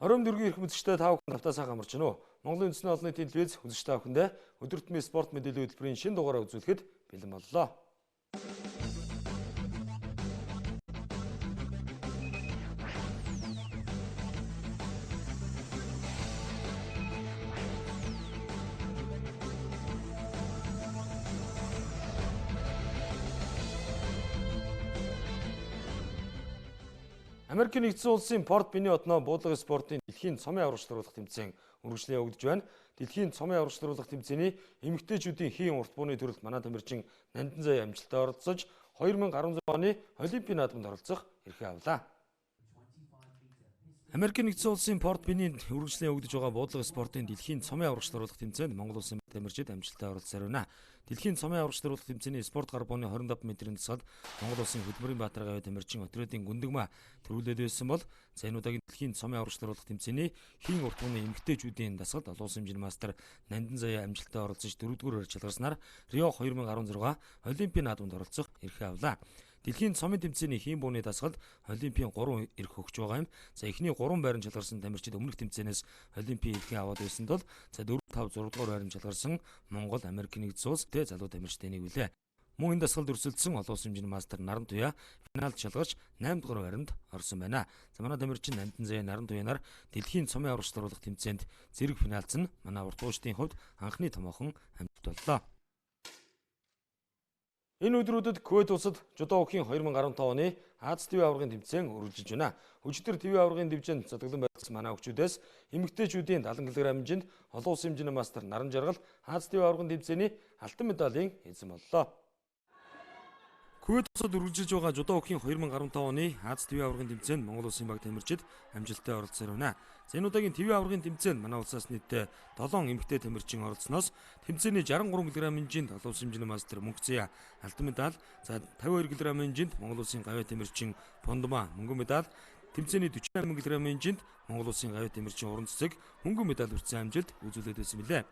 Оройн дөргийн эрх мэдчтэй та бүхэн автаа сайхан амарч байна уу? Монголын үндэсний олон нийтийн телевиз үзэгч та бүхэндээ өдөр тутмын спорт мэдээллийн хөтөлбөрийн шинэ дугаараа үзүүлэхэд бэлэн боллоо. Америкийн нэгдсэн улсын Порт Бенни хотноо буудлын спортын дэлхийн цомын аврагчлуулах тэмцээн үргэлжлэн явагдаж байна. Дэлхийн цомын аврагчлуулах тэмцээний эмэгтэйчүүдийн хийн урт бууны төрөлд манай тамирчин Нандин Заяа амжилттай оролцож 2016 оны Олимпийн наадамд оролцох эрхээ авлаа. Америкийн нэгдсэн улсын Порт Беннинд үргэлжлэн явагдаж байгаа буудлын спортын дэлхийн цомын аврагчлуулах тэмцээнд Монгол улсын тамирчид амжилттай оролцсоор байна. Дэлхийн цомын аврагчлуулах тэмцээний спорт гар бууны 25 м-ийн тусгад Монгол улсын хөдөлмөрийн Баатар гавь тамирчин Отрядын Гүндэгмаа төрүүлээд байсан бол за энэ удаагийн дэлхийн цомын аврагчлуулах тэмцээний хийн урт бууны эмэгтэйчүүдийн дасгалд олон улсын хэмжээний мастер Нандин Заяа амжилттай оролцож 4-р байрч ялгарснаар Рио 2016 Олимпийн наадамд оролцох эрхээ авлаа. Дэлхийн цомын тэмцээний хийн бууны дасгалд Олимпийн 3 эрх өгч байгаа юм. За эхний 3 байранд шалгарсан тамирчид өмнөх тэмцээнээс Олимпийн эрхээ аваад байсан бол за 4, 5, 6 дугаар байранд шалгарсан Монгол, Америкийн нэгдсэн улс тэ залуу тамирчид энийг үлээ. Мөн энэ дасгалд өрсөлдсөн олон улсын хэмжээний мастер Наран Туяа финалд шалгарч 8 дугаар байранд орсон байна. За манай тамирчин Нандин Заяа Наран Туяанаар дэлхийн цомын аврагчлуулах тэмцээнд зэрэг финалцсан манай урт дуучдын хувьд анхны томоохон амжилт боллоо. Энэ өдрүүдэд Кувейт улсад жудо уухийн 2015 оны Аз ТV аваргын тэмцээн үргэлжилж байна. Өчигдөр ТV аваргын дивизинд цадгалан байсан манай хөгчүүдээс эмэгтэйчүүдийн 70 кг хэмжээнд олон улсын хэмжээний мастер Наран Жаргал Аз ТV аваргын тэмцээний алтан медалийн эзэн боллоо. Кувейт улсад үргэлжилж байгаа жудо уухийн 2015 оны Аз ТV аваргын тэмцээнд Монгол улсын баг тамирчид амжилттай оролцсоор байна. За энэ удаагийн ТV аваргын тэмцээнд манай улсаас нийтдээ 7 эмэгтэй тамирчин оролцсноос тэмцээний 63 кг хэмжээнд олон улсын хэмжээний мастер Мөнх Заяа алтан медаль, за 52 кг хэмжээнд Монгол улсын гавь тамирчин Пондмаа мөнгөн медаль, тэмцээний 48 кг хэмжээнд Монгол улсын гавь тамирчин Уран Цэцэг мөнгөн медаль хүртсэн амжилт үзүүлээд байсан билээ.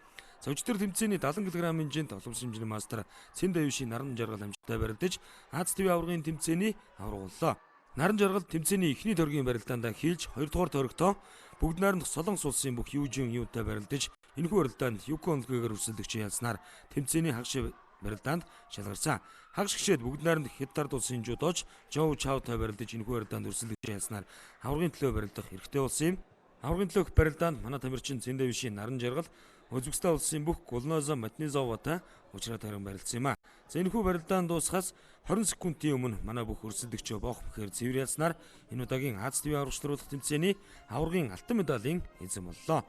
За өчигдөр тэмцээний 70 кг хэмжээнд олон улсын хэмжээний мастер Цэн Давишийн Наран Жаргал амжилттай барилдаж Аз ТV аваргын тэмцээний авраг боллоо. Наран Жаргал тэмцээний эхний тойргийн барилдаанд хийлж 2 дугаар тойрогтоо бүгд найрамдах Солонгос улсын бүх Южин Юутай барилдаж энэхүү барилдаанд Юкон үлгээгээр өрсөлдөгч ялснаар тэмцээний хагшаа барилдаанд шалгарсан. Хагш гişэд бүгд найрамдах Хятад улсын жудооч Жоу Чаутай барилдаж энэхүү барилдаанд өрсөлдөгч ялснаар аваргын төлөө барилдах эрхтэй болсон юм. Аваргын төлөөх барилдаанд манай тамирчин Цэн Давишийн Наран Жаргал Өзбекстан улсын бүх Гулнозо Матнизоватай уулзраад харин барилдсан юм а. За энэхүү барилдаан дуусахаас 20 секундын өмнө манай бүх өрсөлдөгчөө боох бүхээр цэвэр ялснаар энэ удаагийн Аз ТV аврагчлуулах тэмцээний аваргын алтан медалийн эзэн боллоо.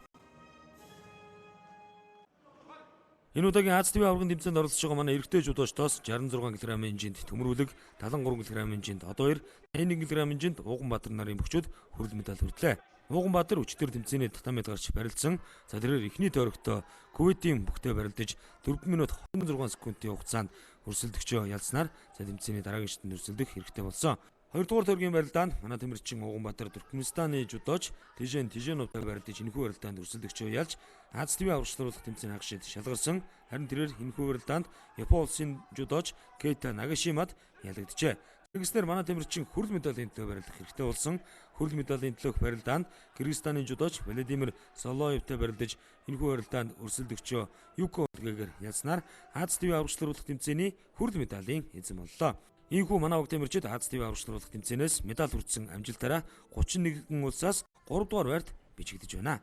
Энэ удаагийн Аз ТV аваргын тэмцээнд оролцож байгаа манай эрэгтэй жудоочдоос 66 кг хэмжээнд Төмрүлэг, 73 кг хэмжээнд Одоёр, 81 кг хэмжээнд Ууганбаатар нарын бөхчүүд хүрэл медаль хүртлээ. Ууганбаатар өчигдөр тэмцээний татамид гарч барилдсан. За тэрээр эхний тойрогтоо Кувейтийн бүхтэй барилдаж 4 минут 26 секундын хугацаанд өрсөлдөгчөө ялснаар за тэмцээний дараагийн шатанд өрсөлдөх хэрэгтэй болсон. 2 дугаар тойргийн барилдаанд манай тамирчин Ууганбаатар Туркменстаны жудооч Тиженовтай барилдаж энэхүү барилдаанд өрсөлдөгчөө ялж Аз ТV аврагчлуулах тэмцээний хагшид шалгарсан. Харин тэрээр энэхүү барилдаанд Япон улсын жудооч Кейта Нагашимад ялагджээ. Тэгснээр манай тамирчин хүрэл медалийн төлөө барилдах хэрэгтэй болсон. Хүрэл медалийн төлөөх барилдаанд Кыргызстаны жудооч Владимир Солоевтай барилдаж энэхүү барилдаанд өрсөлдөгчөө Юко үлгээгээр ялснаар Аз ТV аврагчлуулах тэмцээний хүрэл медалийн эзэн боллоо. Ийхүү манай баг тамирчид Аз ТV аврагчлуулах тэмцээнээс медаль хүртсэн амжилтаараа 31 улсаас 3 дугаар байрт бичигдэж байна.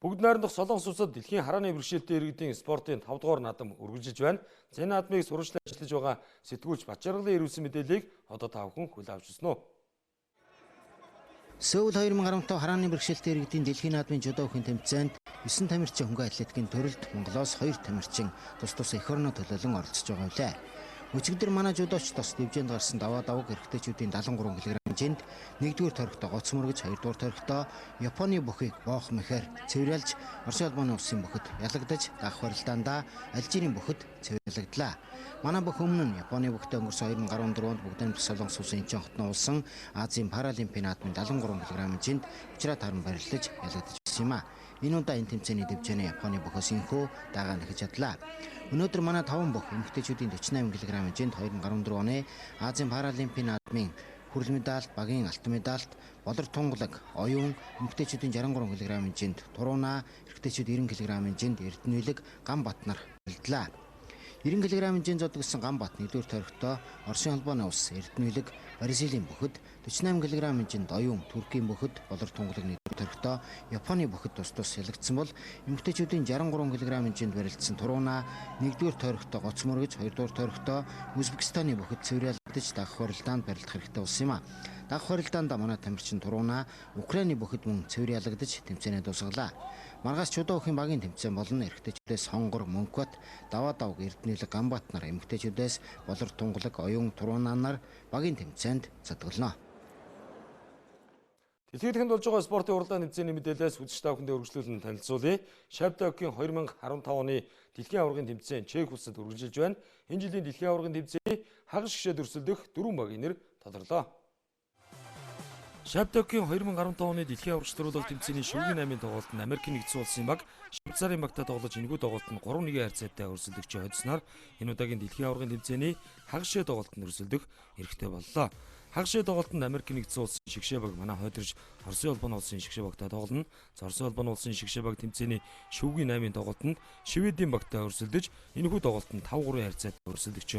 Бүгд найрамдах Солонгос улсад дэлхийн харааны бэрхшээлтэй иргэдийн спортын 5 дугаар наадам үргэлжилж байна. Энэ наадмыг сурвалжлан ажиллаж байгаа сэтгүүлч Батжаргалын ирүүлсэн мэдээллийг одоо та бүхэн хүлээн авч ирсэн үү? Сөүл 2015 харааны бэрхшээлтэй иргэдийн дэлхийн наадмын жудо уухийн тэмцээнд 9 тамирчин хөнгөн атлетикийн төрөлд Монголоос 2 тамирчин тус эх орноо төлөөлөн оролцож байгаа билээ. Өчигдөр манай жудооч тос дивизинд гарсан даваа даваг эрэгтэйчүүдийн 73 кг хэмжээнд 1-р тойрогтоо гоц мөргөж, 2-р тойрогтоо Японы бүхийг боох мэхээр цэвэрлж Орос улбаны улсын бүхэд ялагдаж, дах барилдаандаа Алжирийн бүхэд цэвэрлагдлаа. Манай бүх өмнө нь Японы бүхтэй өнгөрсөн 2014 онд бүгд найрамдах Солонгос улсын Инчон хотноо улсан Азийн Паралимпийн наадмын 73 кг хэмжээнд учраа таран барилдаж ялагдаж байсан юм а. Энэ удаа энэ тэмцээний дивизионы Японы бүхээс инхүү дагаа нэхэж чадлаа. Өнөөдөр манай 5 бүх эмэгтэйчүүдийн 48 кг хэмжээнд 2014 оны Азийн Паралимпийн наадмын хүрэл медаль, багийн алтан медальт, болор тунгалаг, оюун, эмэгтэйчүүдийн 63 кг хэмжээнд Туруунаа, эрэгтэйчүүд 90 кг хэмжээнд Эрдэнэлэг, Ганбат нар бэлдлээ. 90 кг хэмжээнд зодгсон Ганбат 1-р тойрогтоо Оросын холбооны улс Эрдэнэлэг, Бразилийн бөхөд, 48 кг хэмжээнд оюун, Туркийн бөхөд, болор тунгалаг 1-р тойрогтоо Японы бөхөд тус ялагдсан бол эмэгтэйчүүдийн 63 кг хэмжээнд барилдсан Туруунаа 1-р тойрогтоо гоц мөргөж, 2-р тойрогтоо Узбекистаны бөхөд цэвэрлэгдэж дагах хуралдаанд барилдах хэрэгтэй болсон юм а. Дагах хуралдаанд манай тамирчин Туруунаа Украины бөхөд мөн цэвэрлэгдэж тэмцээнээ дуусгалаа. Маргааш чудаа өхийн багийн тэмцээн болно. Эрэгтэйчүүдээс Хонгор, Мөнхбат, Даваа давг, Эрдэнэлэг, Ганбат нар, эмэгтэйчүүдээс болор тунгалаг, оюун, Туруунаа нар багийн тэмцээнд задгална. Дэлхийд тэнд болж байгаа спортын уралдаан тэмцээний мэдээлэлээс үзэгч та бүхэндээ үргэлжлүүлэн танилцуулъя. Шавтокийн 2015 оны дэлхийн аваргын тэмцээн Чех улсад үргэлжилж байна. Энэ жилийн дэлхийн аваргын тэмцээний хагас шигшээд өрсөлдөх 4 багийн нэр тодорлоо. Шавтокийн 2015 оны дэлхийн аваргач дөрвөлх тэмцээний шүргийн 8-ын тоглолтод Америкийн нэгдсэн улсын баг Швейцарын багтай тоглож энэхүү тоглолтод 3-1 харьцаатай өрсөлдөгч хоцсноор энэ удаагийн дэлхийн аваргын тэмцээний хагас шигшээд тоглолтод өрсөлдөх эрхтэй боллоо. Хагас шигшээд тоглолтод Америкийн нэгдсэн улсын шигшээ баг манай хойдорж Оросын холбооны улсын шигшээ багтай тоглоно. Оросын холбооны улсын шигшээ баг тэмцээний шүргийн 8-ын тоглолтод Шведийн багтай өрсөлдөж энэхүү тоглолтод 5-3 харьцаатай өрсөлдөгч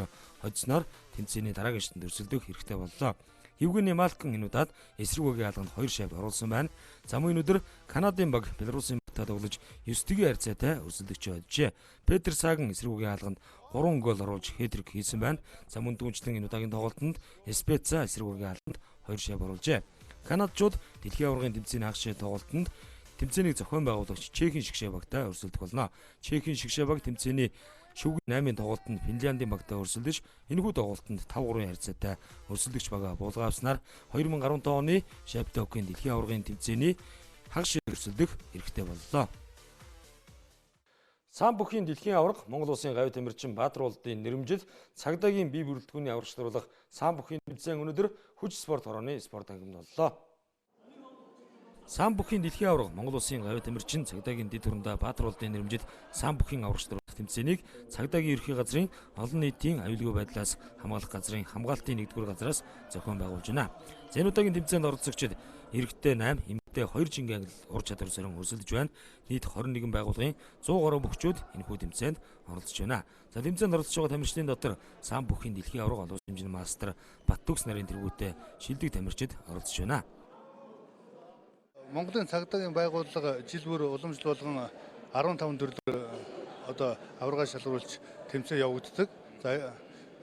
хоцсноор тэмцээний дараагийн шатанд өрсөлдөх эрхтэй боллоо. Евгений Малкин энэ удаад эсрэг багийн хаалганд 2 шайб оруулсан байна. За мөн өнөөдөр Канадын баг Белорусын багтай тоглож 9-1 харьцаатай өрсөлдөгч ходжээ. Петр Саган эсрэг багийн хаалганд 3 гол оруулж хэтрик хийсэн байна. За мөн дүүнчлэн энэ удаагийн тоглолтод Спеца эсрэг багийн хаалганд 2 шайб оруулжээ. Канадчууд дэлхийн аваргын тэмцээний хагас шигшээ тоглолтод тэмцээнийг зохион байгуулагч Чехийн шигшээ багтай өрсөлдөх болно. Чехийн шигшээ баг тэмцээний шүргийн 8-ын тоглолтод Финляндийн багтай өрсөлдөж энэхүү тоглолтод 5-3 харьцаатай өрсөлдөгч бага буулгавснаар 2015 оны Шавтокийн дэлхийн аваргын тэмцээний хагас шигшээ өрсөлдөх эрхтэй боллоо. Самбөхийн дэлхийн аварга Монгол улсын гавь тамирчин Баатар улдын нэрэмжил цагдаагийн бие бүрэлдэхүүний аваргач дөрвөлх самбөхийн тэмцээн өнөөдөр хүч спорт хорооны спорт ангимд боллоо. Самбөхийн дэлхийн аварга Монгол улсын гавь тамирчин цагдаагийн дэд хөрөндө Баатар улдын нэрэмжил самбөхийн аваргач дөрвөлх тэмцээнийг цагдаагийн ерхий газрын олон нийтийн аюулгүй байдлаас хамгаалах газрын хамгаалтын 1-р газраас зохион байгуулж байна. За энэ удаагийн тэмцээнд оролцогчид эрэгтэй 8, эмэгтэй 2 жингийн ангил ур чадвар сөрөн өрсөлдөж байна. Нийт 21 байгууллагын 100 гаруй бөхчүүд энэхүү тэмцээнд оролцож байна. За тэмцээнд оролцож байгаа тамирчдын дотор самбөхийн дэлхийн аварга олон улсын хэмжээний мастер Баттүкс нарын тэргүүтэй шилдэг тамирчид оролцож байна. Монголын цагдаагийн байгууллага жил бүр уламжлал болгон 15 төрлөөр одоо аваргаа шалгаруулж тэмцээн явагддаг. За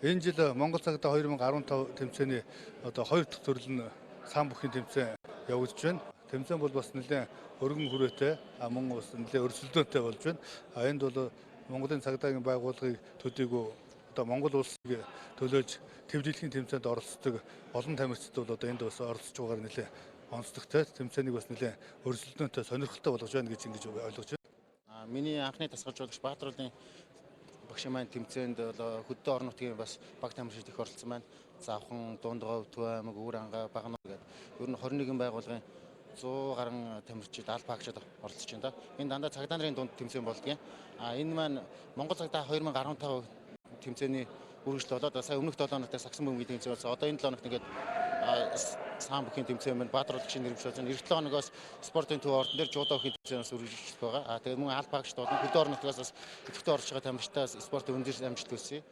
энэ жил Монгол цагдаа 2015 тэмцээний одоо 2 дахь төрөл нь самбөхийн тэмцээн явагдаж байна. Тэмцээн бол бас нэлээд өргөн хүрээтэй, мөн бас нэлээд өрсөлдөөнтэй болж байна. Энд бол Монголын цагдаагийн байгууллагыг төдийгүй одоо Монгол улсыг төлөөлж төвлөрлийн тэмцээнд оролцдог олон тамирчид бол одоо энд бас оролцож байгаагаар нэлээд онцлогтой тэмцээнийг бас нэлээд өрсөлдөөнтэй сонирхолтой болгож байна гэж ингэж ойлгож байна. Миний анхны тасгалжуулагч Баатар улсын багшийн маань тэмцээнд хөдөө орон нутгийн бас баг тамирчид их оролцсон байна. Завхан, Дундгов, Төв аймаг, Өвөр ангаа, Багнуу гэдэг ер нь 21 байгууллагын 100 гаруй тамирчид аль багчид оролцож байна. Энэ дандаа цагдаа нарын дунд тэмцээн болдгийн. Энэ маань Монгол цагдаа 2015 тэмцээний үргэлжлэл болоод сая өмнөх 7 хоногт сагсан бөмбөгийн тэмцээн болсон. Одоо энэ 7 хоногт ингээд самбөхийн тэмцээн байна. Баатар улсын нэрвч болсон. Эх 7 хоногоос спортын төв ордон дээр жуудогийн тэмцээнээс үргэлжлэх байгаа. Тэгээд мөн аль багчд болон хөдөө орон нутгаас бас идэвхтэй орж байгаа тамирчдаа спортын өндөр амжилт хүсье.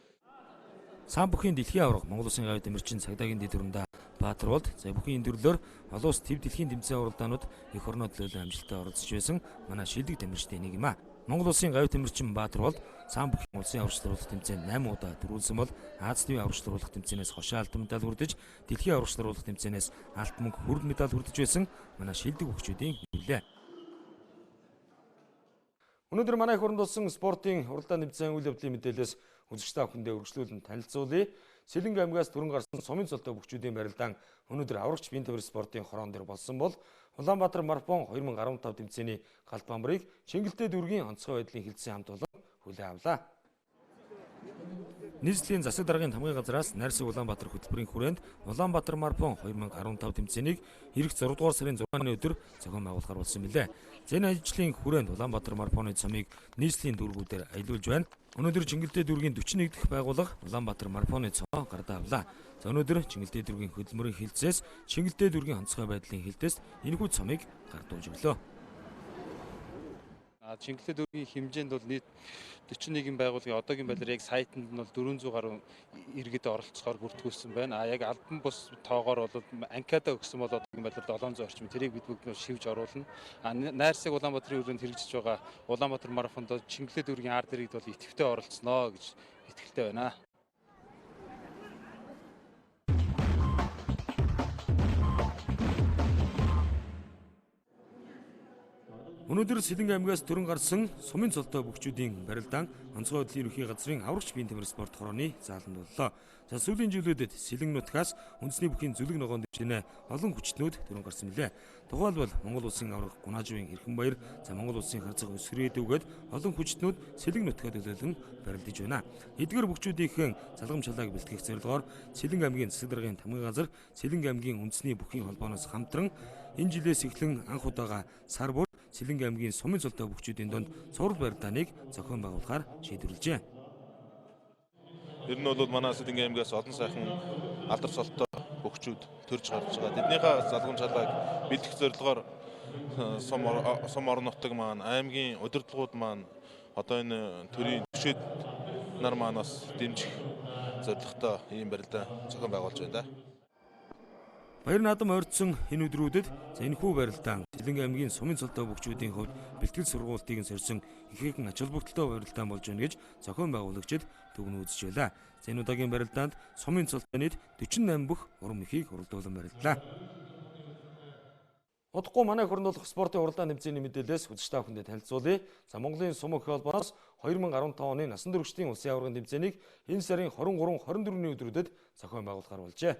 Самбөхийн дэлхийн аварга Монгол улсын гавь тамирчин цагдаагийн дэд хөрөндө Баатар улд за бүхэн энэ төрлөөр олон улс төв дэлхийн тэмцээн уралдаанууд их орноо төлөөлөн амжилттай оролцож байсан манай шилдэг тамирчдын нэг юм а. Монгол улсын гавь тамирчин Баатар улд самбөхийн улсын аваргач дөрвөлх тэмцээнд 8 удаа дөрвөлсөн бол Аз төвийн аваргач дөрвөлх тэмцээнээс хошоо алтан медаль хүрдэж дэлхийн аваргач дөрвөлх тэмцээнээс алтан мөнгө хүрэл медаль хүрдэж байсан манай шилдэг хөгчүүдийн хэвлээ. Өнөөдөр манай их оронд болсон спортын уралдаан тэмцээн үйл явдлын мэдээлэлээс үзэгч та бүхэндээ үргэлжлүүлэн танилцуулъя. Сэлэнг аймгаас түрэн гарсан сумын цолтой бөхчүүдийн барилдаан өнөөдөр аврагч биеийн тавир спортын хороон дээр болсон бол Улаанбаатар марафон 2015 тэмцээний галт бамбарыг Чингэлтэй дүүргийн онцгой байдлын хилцээний хамт олон хүлээн авлаа. Нийслэлийн засаг даргын хамгийн газраас Найрсаг Улаанбаатар хөтөлбөрийн хүрээнд Улаанбаатар марафон 2015 тэмцээнийг эх 6 дугаар сарын 6-ны өдөр зохион байгуулахар болсон билээ. Энэ ажлын хүрээнд Улаанбаатар марафоны цомыг нийслэлийн дүүргүүдээр аялуулж байна. Өнөөдөр Чингэлтэй дүүргийн 41 дахь байгууллага Улаанбаатар марафоны цомоо гардаа авлаа. Өнөөдөр Чингэлтэй дүүргийн хөдөлмөрийн хилцээс Чингэлтэй дүүргийн онцгой байдлын хилцээс энэхүү цомыг гардуулж өглөө. Чингэлтэй дүүргийн хэмжээнд бол нийт 41 байгууллагын одоогийн байдлаар яг сайтанд нь бол 400 гаруй иргэд оролцохоор бүртгүүлсэн байна. Яг албан бус тоогоор бол анкета өгсөн бол одоогийн байдлаар 700 орчим. Тэрийг бид бүгд шивж оруулна. Найрсаг Улаанбаатарын өрөөнд хэрэгжиж байгаа Улаанбаатар марафонд Чингэлтэй дүүргийн ард иргэд бол идэвхтэй оролцсноо гэж итгэлтэй байна. Өнөөдөр Сэлэнг аймгаас төрөн гарсан сумын цолтой бүгчүүдийн барилдаан онцгой байдлын ерөнхий газрын аврагч биеийн тамир спорт хорооны зааланд боллоо. Сүүлийн жилүүдэд Сэлэнг нутгаас үндэсний бүхий зүлэг ногоон дэвшинэ олон хүчтнүүд төрөн гарсан билээ. Тухайлбал Монгол улсын авраг Гунаажвын Эрхэнбаяр, Монгол улсын харцаг Өсрөөдөгөөд олон хүчтнүүд Сэлэнг нутгаад төлөөлөн барилдаж байна. Эдгээр бүгчүүдийнхэн залгам чалааг бэлтгэх зорилгоор Сэлэнг аймгийн засаг даргын тамгын газар Сэлэнг аймгийн үндэсний бүхий холбооноос хамтран энэ жилээс эхлэн анх удаага сар бүр Сэлэнг аймгийн сумын цолтой бүгчүүдийн донд цуврал барилдааныг зохион байгуулахаар шийдвэрлэжээ. Ер нь бол манай Сэлэнг аймгаас олон сайхан алдар цолтой бүгчүүд төрж гарч байгаа. Тэднийхээ залгамж чалааг бэлтгэх зорилгоор сум орон нутаг маань, аймгийн удирдлагууд маань одоо энэ төрийн түшээд нар манаас дэмжих зорилготой ийм барилдаан зохион байгуулж байна да. Баяр наадам ойртсон энэ өдрүүдэд энэхүү барилдаан Сэлэнг аймгийн сумын цолтой бүгчүүдийн хувьд бэлтгэл сургуулийг сорьсон ихээхэн ач холбогдолтой барилдаан болж байна гэж зохион байгуулагчид дүгнэн үзэж байлаа. Энэ удаагийн барилдаанд сумын цолтой нийт 48 бүх урам нэхийг уралдуулан барилдлаа. Удахгүй манай хөрөнд болох спортын уралдаан тэмцээний мэдээлэлээс үзэгч та бүхэнд танилцуулъя. Монголын сум өх холбооноос 2015 оны насан туршидын улсын аваргын тэмцээнийг энэ сарын 23-24-ний өдрүүдэд зохион байгуулахар болжээ.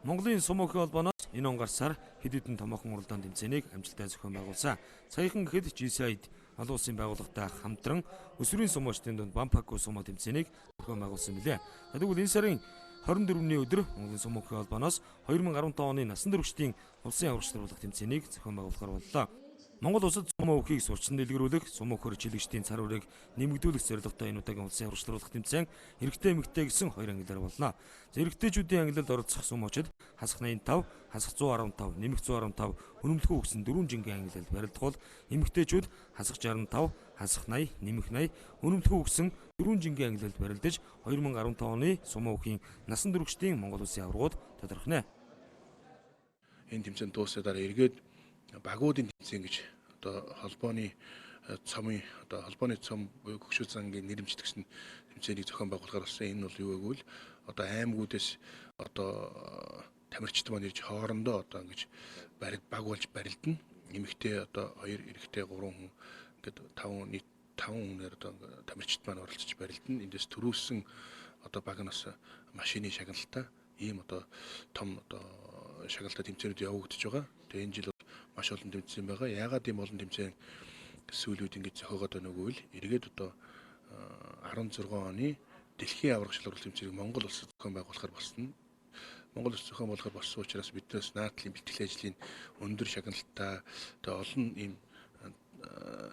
Монголын сум өх холбооноос энэ он гарсаар хэд хэдэн томоохон уралдаан тэмцээнийг амжилттай зохион байгуулсан. Саяхан гэхэд GCI-д олон улсын байгууллагатай хамтран өсвөрийн сумочдын дунд Бампако сумо тэмцээнийг зохион байгуулсан билээ. Тэгвэл энэ сарын 24-ний өдөр Монголын сум өх холбооноос 2015 оны насан туршидын улсын аварга сургуулах тэмцээнийг зохион байгуулахар боллоо. Монгол улсад сум өхийг сурчин дэлгэрүүлэх, сум өхөр чилэгчдийн цар хүрээг нэмэгдүүлэх зорилготой энэ удаагийн улсын аварга сургуулах тэмцээн эрэгтэй эмэгтэй гэсэн хоёр ангиллаар болно. Эрэгтэйчүүдийн ангиллалд оролцох сумочид хасах 85, хасах 115, нэмэх 115, үнэмлэхүү өгсөн 4 жингийн ангиллалд барилдах бол эмэгтэйчүүд хасах 65, хасах 80, нэмэх 80, үнэмлэхүү өгсөн 4 жингийн ангиллалд барилдаж 2015 оны сум өхийн насан туршидын Монгол улсын аваргууд тодорхойно. Энэ тэмцээнд дууссан дараа эргээд багуудын тэмцээн гэж одоо холбооны цом буюу Хөгшөөд зангийн нэрэмжтгсэн тэмцээнийг зохион байгуулахаар болсон. Энэ бол юу гэвэл одоо аймагуудаас одоо тамирчид маань ирж хоорондоо одоо ингэж баг болж барилдана. Эмэгтэй одоо 2, эрэгтэй 3 хүн ингээд 5 хүнээр одоо тамирчид маань оролцож барилдана. Эндээс төрүүлсэн одоо багнаас машины шагналтай ийм одоо том одоо шагналтай тэмцээнүүд явагдаж байгаа. Тэгээ энэ жил маш олон тэмцээн байгаа. Яагаад ийм олон тэмцээн сүүлүүд ингэж зохиогоод байна вэ гэвэл эргээд одоо 16 оны дэлхийн аварга шалралт тэмцээнийг Монгол улсад зохион байгуулахар болсон. Монгол улс зохион байгуулахар болсон учраас биднээс наадлын бэлтгэл ажлын өндөр шагналтай тэгээ олон ийм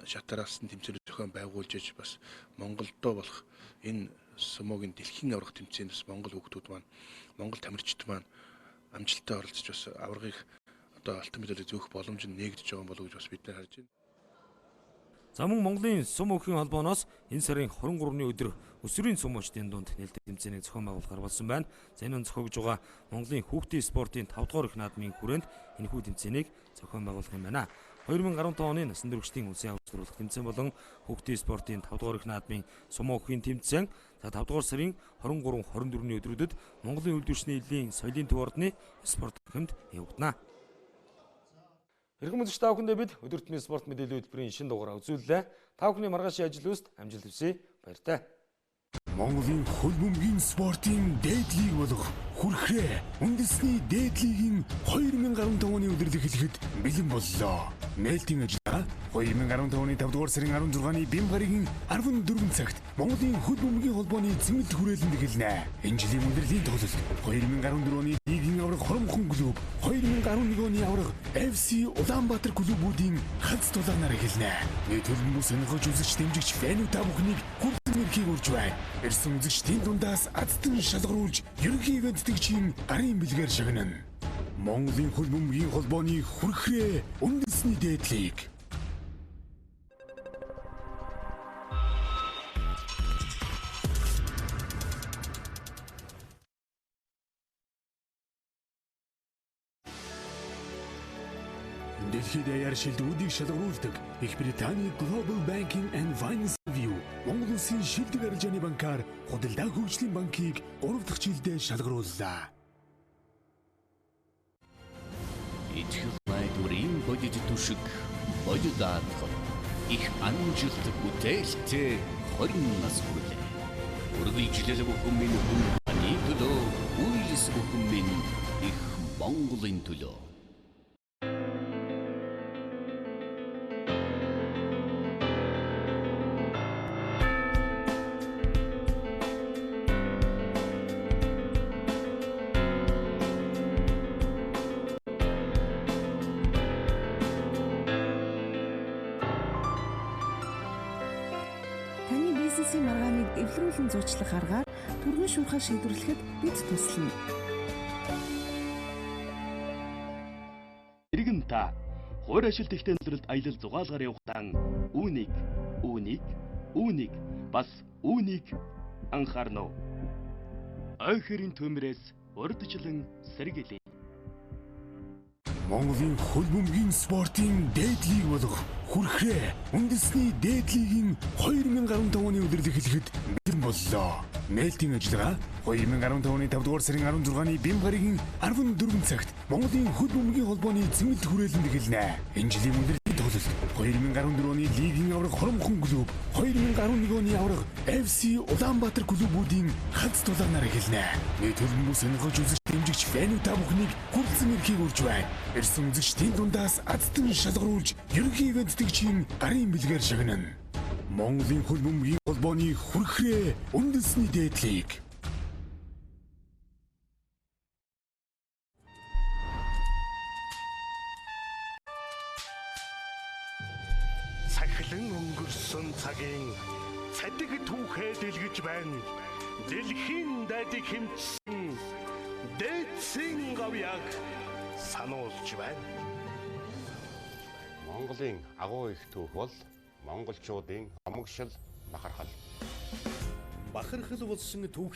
шатараас нь тэмцээнүүд зохион байгуулж иж бас Монголдоо болох энэ сумогийн дэлхийн аварга тэмцээнд бас Монгол хүүхдүүд маань, Монгол тамирчид маань амжилттай оролцож бас аваргыг одоо алтан медалийг зөөх боломж нь нээгдэж байгаа болов уу гэж бас бид нар харж байна. За мөн Монголын сум өхийн холбооноос энэ сарын 23-ны өдөр өсвөрийн сумочдын дунд нээлттэй тэмцээнийг зохион байгуулахар болсон байна. За энэ нь зохиогдож байгаа Монголын хүүхдийн спортын 5 дугаар их наадмын хүрээнд энэхүү тэмцээнийг зохион байгуулах юм байна. 2015 оны насан туршидын улсын аварга сургуулах тэмцээн болон хүүхдийн спортын 5 дугаар их наадмын сум өхийн тэмцээн 5 дугаар сарын 23-24-ний өдрүүдэд Монголын үйлдвэрчний эдлийн соёлын төв ордны спорт хэмт явагдана. Эрхэм үзэгч та бүхэндээ бид өдөр тутмын спорт мэдээллийн хөтөлбөрийн шинэ дугаараа үзүүллээ. Та бүхний маргаашийн ажил үст амжилт хүсье. Баяртай. Монголын хөл бөмбөгийн спортын дээдлийг болох хүрхрээ үндэсний дээдлигийн 2015 оны өдрөл эхлэхэд бэлэн боллоо. Нээлтийн ажиллагаа 2015 оны 5 дугаар сарын 16-ны бям гарагийн 14 цагт Монголын хөл бөмбөгийн холбооны цэмэлт хүрээлэнд эхэлнэ. Энэ жилийн өндөрлөлийн тоглолт 2014 оны лигийн авраг Хоромхон клуб, 2011 оны авраг FC Улаанбаатар клубүүдийн ганц тулаанаар эхэлнэ. Нийт хөлбөмбөг сонирхож үзэгч дэмжигч фэнүүд та бүхнийг хүртэн эрхийг урьж байна. Ирсэн үзэгчдийн дундаас азтан шалгаруулж ерөнхий ивэнтдэгчийн гарын бэлгээр шагнана. Монголын хөл бөмбөгийн холбооны хүрхрээ үндэсний дээдлийг. Дэлхийд даяар шилдэгүүдийг шалгаруулдаг Их Британий Global Banking and Finance Review Монгол Улсын шилдэг арилжааны банкар худалдаа хөгжлийн банкыг 3 дахь жилдээ шалгарууллаа. Ичгэл найдварын бодит түшиг бодит даатгал их амжилт бүтээлтэй 20 нас хүрлээ. Үргэлжлэл бүхэн хүний төлөө үйлс бүхэн их Монголын төлөө. Таны бизнесийн маргааныг эвлэрүүлэн зурчлах аргаар түргэн шуурхай шийдвэрлэхэд бид туслана. Иргэн та хуур ашил тэгтэн зөвлөлд аялал зугаалгаар явахдаа үүнийг бас үүнийг анхаарна. Ойхрын төмрөөс урдчлан сэргээлээ. Монголын хөл бөмбөгийн спортын дээдлийг болох хүрхрээ үндэсний дээдлигийн 2015 оны өдрөл эхлэхэд бэлэн боллоо. Нээлтийн ажиллагаа 2015 оны 5 дугаар сарын 16-ны бям гарагийн 14 цагт Монголын хөл бөмбөгийн холбооны цэмэлт хүрээлэнд эхэлнэ. Энэ жилийн өндөрлөлийн тоглолт 2014 оны лигийн авраг Хоромхон клуб, 2011 оны авраг FC Улаанбаатар клубүүдийн ганц тулаанаар эхэлнэ. Нийт хөлбөмбөг сонирхож үзэгч дэмжигч фэнүүд та бүхнийг хүртэн эрхийг урьж байна. Ирсэн үзэгчдийн дундаас азтан шалгаруулж ерөнхий ивэнтдэгчийн гарын бэлгээр шагнана. Монголын хөл бөмбөгийн холбооны хүрхрээ үндэсний дээдлийг. Сахилан өнгөрсөн цагийн цадиг түүхээ дэлгэж байна. Дэлхийн дайдыг хэмжсэн дээдсийн гавьяаг сануулж байна. Монголын агуу их түүх бол монголчуудын амгшил бахархал. Бахархал болсон түүх